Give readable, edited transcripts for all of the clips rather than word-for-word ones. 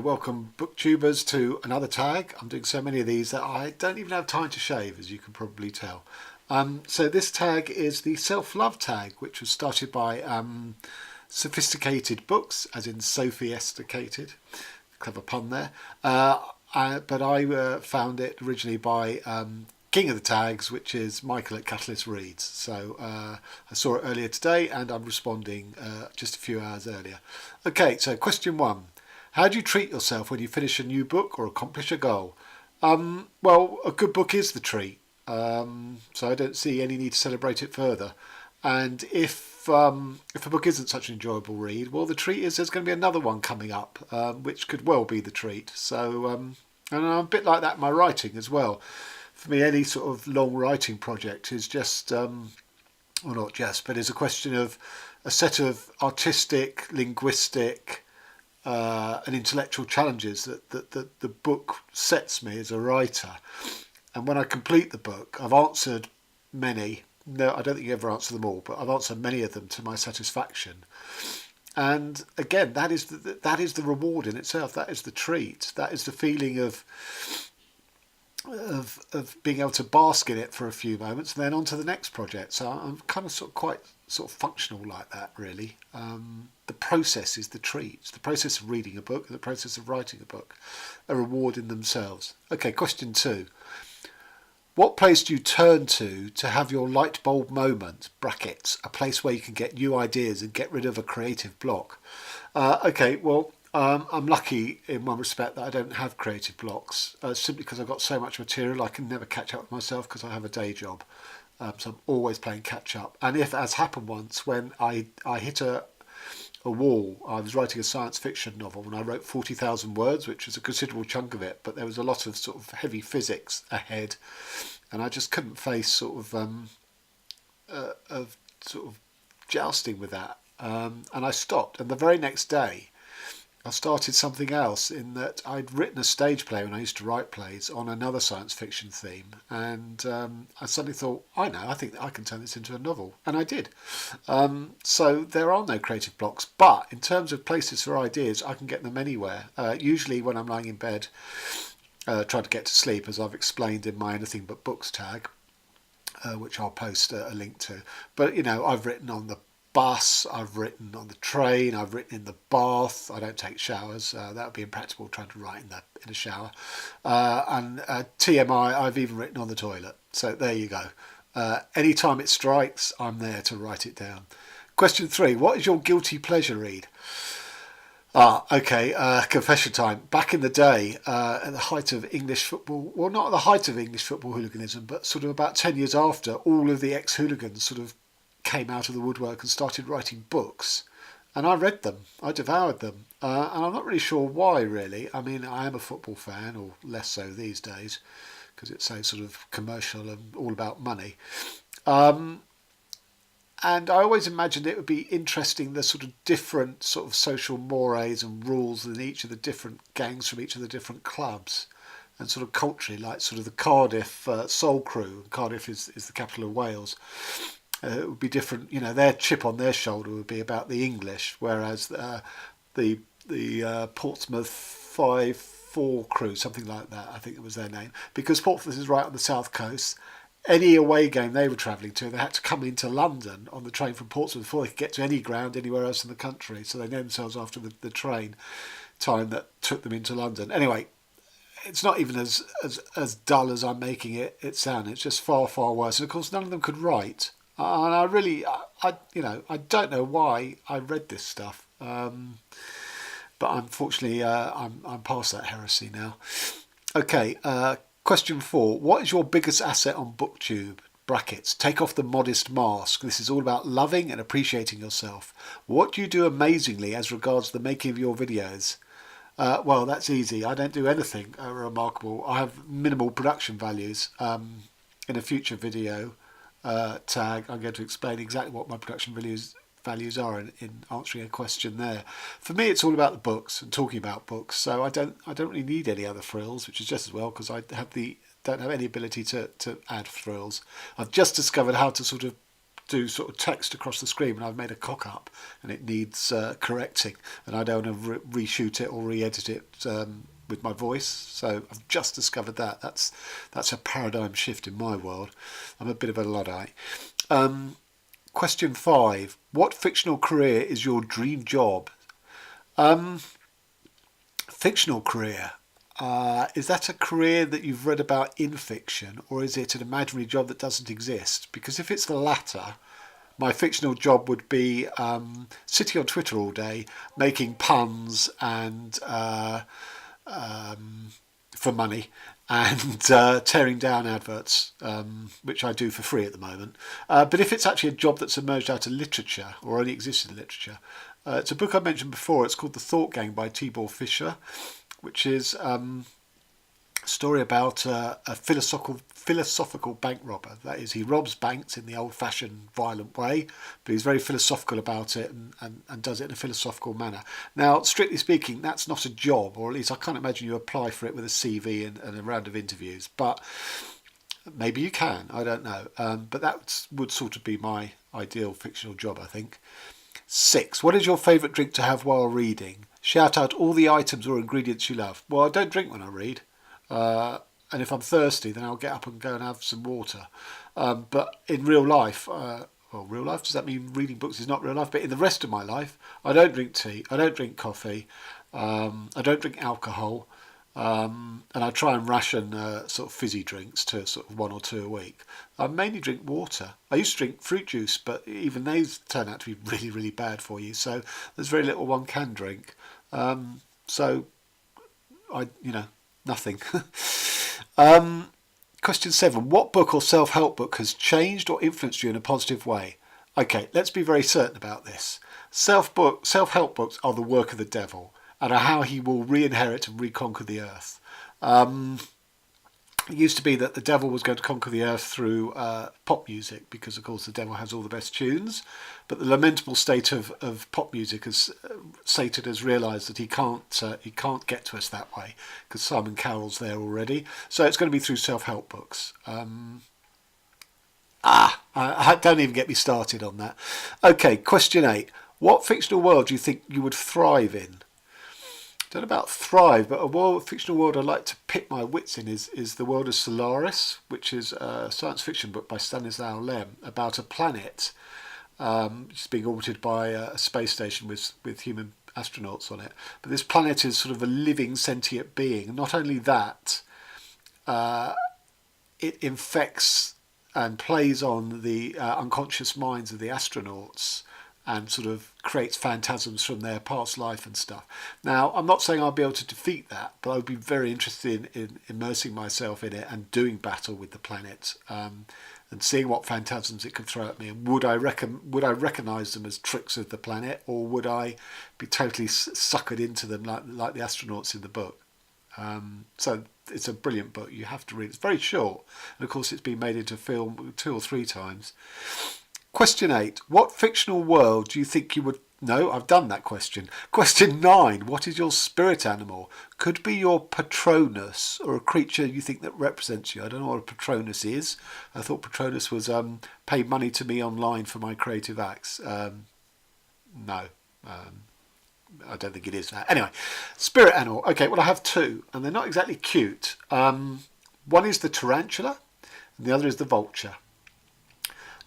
Welcome booktubers to another tag. I'm doing so many of these that I don't even have time to shave, as you can probably tell. So this tag is the self-love tag, which was started by Sophisticated Books, as in sophisticated. Clever pun there. But I found it originally by King of the Tags, which is Michael at Catalyst Reads. So I saw it earlier today and I'm responding just a few hours earlier. Okay, so question 1. How do you treat yourself when you finish a new book or accomplish a goal? Well, a good book is the treat, so I don't see any need to celebrate it further. And if a book isn't such an enjoyable read, well, the treat is there's going to be another one coming up, which could well be the treat. So, and I'm a bit like that in my writing as well. For me, any sort of long writing project is just, well, not just, but is a question of a set of artistic, linguistic, and intellectual challenges that the book sets me as a writer. And when I complete the book, I've answered many. No, I don't think you ever answer them all, but I've answered many of them to my satisfaction. And again, that is the reward in itself. That is the treat. That is the feeling of being able to bask in it for a few moments and then on to the next project. So I'm kind of quite functional like that, really. The process is the treat. The process of reading a book and the process of writing a book, a reward in themselves. Okay, question 2. What place do you turn to have your light bulb moment, brackets, a place where you can get new ideas and get rid of a creative block? Okay, well, I'm lucky in one respect that I don't have creative blocks, simply because I've got so much material I can never catch up with myself because I have a day job. So I'm always playing catch up. And if, as happened once, when I hit a wall, I was writing a science fiction novel and I wrote 40,000 words, which was a considerable chunk of it, but there was a lot of sort of heavy physics ahead, and I just couldn't face of jousting with that, and I stopped. And the very next day, I started something else, in that I'd written a stage play when I used to write plays on another science fiction theme, and I suddenly thought, I think that I can turn this into a novel, and I did. So there are no creative blocks, but in terms of places for ideas, I can get them anywhere. Usually when I'm lying in bed, trying to get to sleep, as I've explained in my Anything But Books tag, which I'll post a link to. But I've written on the bus, I've written on the train, I've written in the bath. I don't take showers, that would be impractical trying to write in a shower. And TMI, I've even written on the toilet. So there you go. Anytime it strikes, I'm there to write it down. Question 3. What is your guilty pleasure read? Okay, confession time. Back in the day, at the height of English football, well, not at the height of English football hooliganism, but sort of about 10 years after, all of the ex-hooligans sort of came out of the woodwork and started writing books, and I read them, I devoured them, and I'm not really sure why, really. I mean, I am a football fan, or less so these days, because it's so sort of commercial and all about money, and I always imagined it would be interesting, the sort of different sort of social mores and rules in each of the different gangs from each of the different clubs, and sort of culturally, like sort of the Cardiff Soul Crew. Cardiff is the capital of Wales. It would be different, their chip on their shoulder would be about the English, whereas the Portsmouth 5-4 crew, something like that, I think it was their name, because Portsmouth is right on the south coast. Any away game they were travelling to, they had to come into London on the train from Portsmouth before they could get to any ground anywhere else in the country. So they named themselves after the train time that took them into London. Anyway, it's not even as dull as I'm making it sound. It's just far, far worse. And of course, none of them could write. And I don't know why I read this stuff, but unfortunately I'm past that heresy now. Okay, question 4. What is your biggest asset on Booktube? Brackets. Take off the modest mask. This is all about loving and appreciating yourself. What do you do amazingly as regards the making of your videos? Well, that's easy. I don't do anything remarkable. I have minimal production values. In a future video tag, I'm going to explain exactly what my production values are in answering a question there. For me, it's all about the books and talking about books, so I don't really need any other frills, which is just as well, because I don't have any ability to add frills. I've just discovered how to sort of do sort of text across the screen when I've made a cock up and it needs correcting, and I don't want to reshoot it or re-edit it with my voice. So I've just discovered that. That's a paradigm shift in my world. I'm a bit of a Luddite. Question 5. What fictional career is your dream job? Fictional career. Is that a career that you've read about in fiction, or is it an imaginary job that doesn't exist? Because if it's the latter, my fictional job would be sitting on Twitter all day, making puns and for money, and tearing down adverts, which I do for free at the moment. But if it's actually a job that's emerged out of literature, or only existed in literature, it's a book I mentioned before. It's called The Thought Gang by Tibor Fischer, which is a story about a philosophical bank robber. That is, he robs banks in the old-fashioned violent way, but he's very philosophical about it and does it in a philosophical manner. Now, strictly speaking, that's not a job, or at least I can't imagine you apply for it with a CV and a round of interviews, but maybe you can, I don't know. But that would sort of be my ideal fictional job, I think. 6. What is your favourite drink to have while reading? Shout out all the items or ingredients you love. Well, I don't drink when I read. And if I'm thirsty, then I'll get up and go and have some water. But in real life, real life, does that mean reading books is not real life? But in the rest of my life, I don't drink tea, I don't drink coffee, I don't drink alcohol, and I try and ration sort of fizzy drinks to sort of 1 or 2 a week. I mainly drink water. I used to drink fruit juice, but even those turn out to be really, really bad for you. So there's very little one can drink. So nothing. Question 7. What book or self-help book has changed or influenced you in a positive way? Okay, let's be very certain about this. Self-help books are the work of the devil and are how he will re-inherit and reconquer the earth. It used to be that the devil was going to conquer the earth through pop music, because of course the devil has all the best tunes. But the lamentable state of pop music is Satan has realised that he can't get to us that way, because Simon Cowell's there already. So it's going to be through self-help books. Don't even get me started on that. Okay, question 8. What fictional world do you think you would thrive in? I don't know about thrive, but a fictional world I'd like to pit my wits in is the world of Solaris, which is a science fiction book by Stanislaw Lem about a planet which is being orbited by a space station with human astronauts on it. But this planet is sort of a living sentient being. And not only that, it infects and plays on the unconscious minds of the astronauts, and sort of creates phantasms from their past life and stuff. Now, I'm not saying I'll be able to defeat that, but I would be very interested in immersing myself in it and doing battle with the planet, and seeing what phantasms it could throw at me. And would I recognise them as tricks of the planet, or would I be totally suckered into them like the astronauts in the book? So it's a brilliant book. You have to read it. It's very short, and of course it's been made into film 2 or 3 times. Question 8. What fictional world do you think you would... No, I've done that question. Question 9. What is your spirit animal? Could be your Patronus, or a creature you think that represents you. I don't know what a Patronus is. I thought Patronus was pay money to me online for my creative acts. No. I don't think it is that. Anyway, spirit animal. Okay, well I have 2, and they're not exactly cute. One is the tarantula, and the other is the vulture.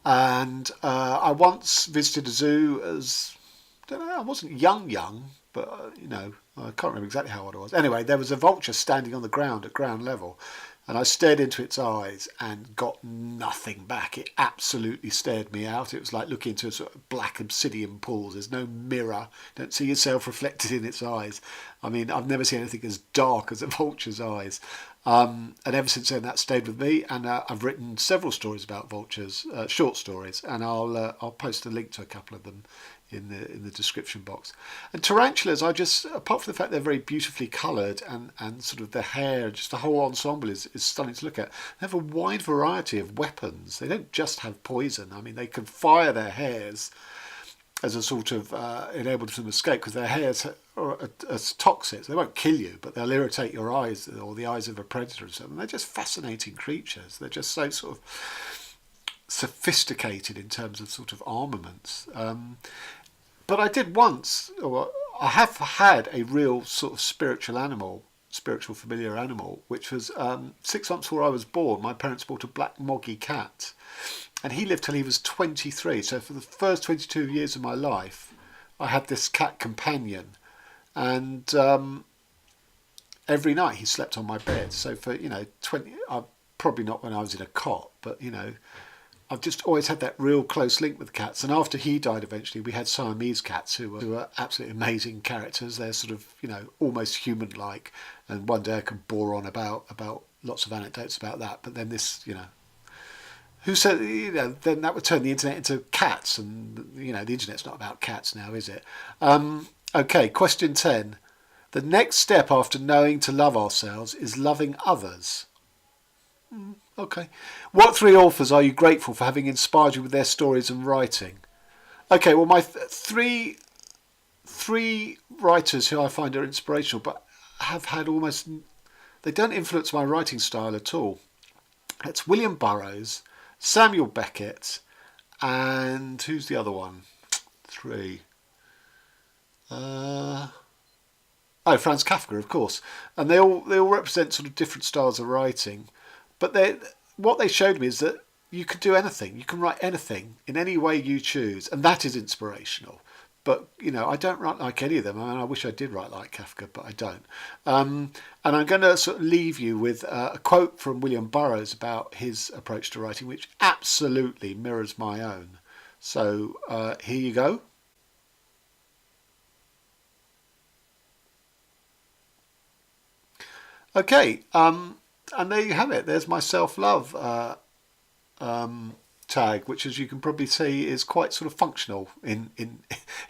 And I once visited a zoo as, I don't know, I wasn't young, but I can't remember exactly how old I was. Anyway, there was a vulture standing on the ground at ground level, and I stared into its eyes and got nothing back. It absolutely stared me out. It was like looking into a sort of black obsidian pool. There's no mirror. You don't see yourself reflected in its eyes. I mean, I've never seen anything as dark as a vulture's eyes. And ever since then, that stayed with me. And I've written several stories about vultures, short stories, and I'll post a link to a couple of them in the description box. And tarantulas, apart from the fact they're very beautifully coloured and sort of the hair, just the whole ensemble is stunning to look at. They have a wide variety of weapons. They don't just have poison. I mean, they can fire their hairs as a sort of enable them to escape, because their hairs are toxic. So they won't kill you, but they'll irritate your eyes or the eyes of a predator or something. They're just fascinating creatures. They're just so sort of sophisticated in terms of sort of armaments. But I did once, or I have had a real sort of spiritual familiar animal, which was 6 months before I was born. My parents bought a black moggy cat, and he lived till he was 23. So for the first 22 years of my life, I had this cat companion, and every night he slept on my bed. So for 20, probably not when I was in a cot, but I've just always had that real close link with cats. And after he died, eventually, we had Siamese cats who were absolutely amazing characters. They're sort of, almost human-like. And one day I can bore on about lots of anecdotes about that. But then this, who said, then that would turn the internet into cats. And, the internet's not about cats now, is it? Okay, question 10. The next step after knowing to love ourselves is loving others. Okay. What 3 authors are you grateful for having inspired you with their stories and writing? Okay, well, my three writers who I find are inspirational, but have had they don't influence my writing style at all. It's William Burroughs, Samuel Beckett, and who's the other one? 3. Franz Kafka, of course. And they all represent sort of different styles of writing. But what they showed me is that you can do anything. You can write anything in any way you choose. And that is inspirational. But, I don't write like any of them. I mean, I wish I did write like Kafka, but I don't. And I'm going to sort of leave you with a quote from William Burroughs about his approach to writing, which absolutely mirrors my own. So here you go. Okay. And there you have it. There's my self-love tag, which, as you can probably see, is quite sort of functional in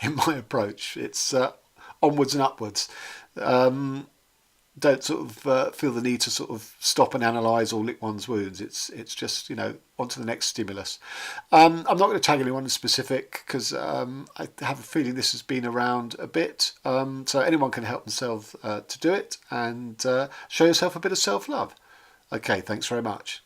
my approach. It's onwards and upwards. Don't sort of feel the need to sort of stop and analyse or lick one's wounds. It's just on to the next stimulus. I'm not going to tag anyone in specific because I have a feeling this has been around a bit. So anyone can help themselves to do it and show yourself a bit of self-love. Okay, thanks very much.